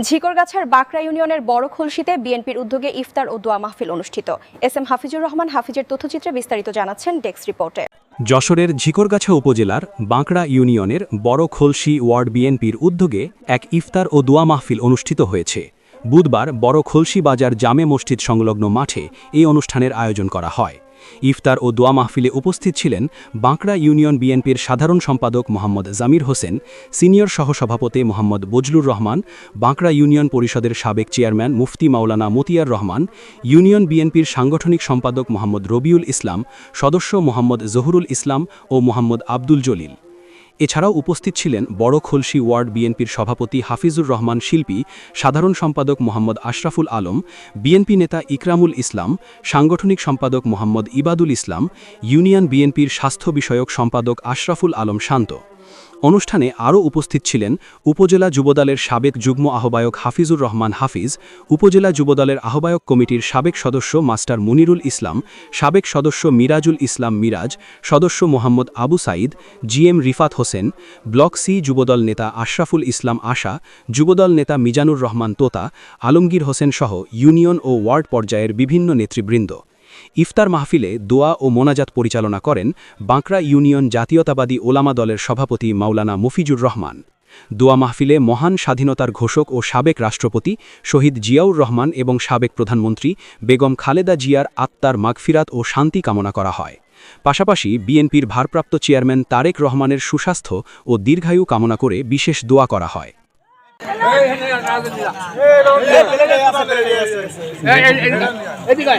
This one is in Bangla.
ঝিকরগাছার বাকরা ইউনিয়নের বড় খলসিতে বিএনপির উদ্যোগে ইফতার ও দোয়া মাহফিল অনুষ্ঠিত। এস.এম. হাফিজুর রহমান হাফিজের তথ্যচিত্রে বিস্তারিত জানাচ্ছেন ডেস্ক রিপোর্টে। যশোরের ঝিকরগাছা উপজেলার বাঁকড়া ইউনিয়নের বড় খলসি ওয়ার্ড বিএনপির উদ্যোগে এক ইফতার ও দোয়া মাহফিল অনুষ্ঠিত হয়েছে। বুধবার বড় খলসি বাজার জামে মসজিদ সংলগ্ন মাঠে এই অনুষ্ঠানের আয়োজন করা হয়। ইফতার ও দোয়া মাহফিলে উপস্থিত ছিলেন বাঁকড়া ইউনিয়ন বিএনপির সাধারণ সম্পাদক মোহাম্মদ জামির হোসেন, সিনিয়র সহসভাপতি মোহাম্মদ বজলুর রহমান, বাঁকড়া ইউনিয়ন পরিষদের সাবেক চেয়ারম্যান মুফতি মাওলানা মতিয়ার রহমান, ইউনিয়ন বিএনপির সাংগঠনিক সম্পাদক মোহাম্মদ রবিউল ইসলাম, সদস্য মোহাম্মদ জহুরুল ইসলাম ও মোহাম্মদ আব্দুল জলিল। এছাড়াও উপস্থিত ছিলেন বড় খলসি ওয়ার্ড বিএনপির সভাপতি হাফিজুর রহমান শিল্পী, সাধারণ সম্পাদক মোহাম্মদ আশরাফুল আলম, বিএনপি নেতা ইকরামুল ইসলাম, সাংগঠনিক সম্পাদক মোহাম্মদ ইবাদুল ইসলাম, ইউনিয়ন বিএনপির স্বাস্থ্য বিষয়ক সম্পাদক আশরাফুল আলম শান্ত। অনুষ্ঠানে আরও উপস্থিত ছিলেন উপজেলা যুবদলের সাবেক যুগ্ম আহ্বায়ক হাফিজুর রহমান হাফিজ, উপজেলা যুবদলের আহ্বায়ক কমিটির সাবেক সদস্য মাস্টার মুনিরুল ইসলাম, সাবেক সদস্য মিরাজুল ইসলাম মিরাজ, সদস্য Mohammad Abu Sayeed, GM Rifat Hossain, block C Jubodal নেতা আশরাফুল ইসলাম আশা, যুবদল নেতা মিজানুর রহমান তোতা, আলমগীর হোসেন সহ ইউনিয়ন ও ওয়ার্ড পর্যায়ের বিভিন্ন নেতৃবৃন্দ। ইফতার মাহফিলে দোয়া ও মোনাজাত পরিচালনা করেন বাঁকড়া ইউনিয়ন জাতীয়তাবাদী ওলামা দলের সভাপতি মাওলানা মফিজুর রহমান। দোয়া মাহফিলে মহান স্বাধীনতার ঘোষক ও সাবেক রাষ্ট্রপতি শহীদ জিয়াউর রহমান এবং সাবেক প্রধানমন্ত্রী বেগম খালেদা জিয়ার আত্মার মাগফিরাত ও শান্তি কামনা করা হয়। পাশাপাশি বিএনপির ভারপ্রাপ্ত চেয়ারম্যান তারেক রহমানের সুস্বাস্থ্য ও দীর্ঘায়ু কামনা করে বিশেষ দোয়া করা হয়। এদিকে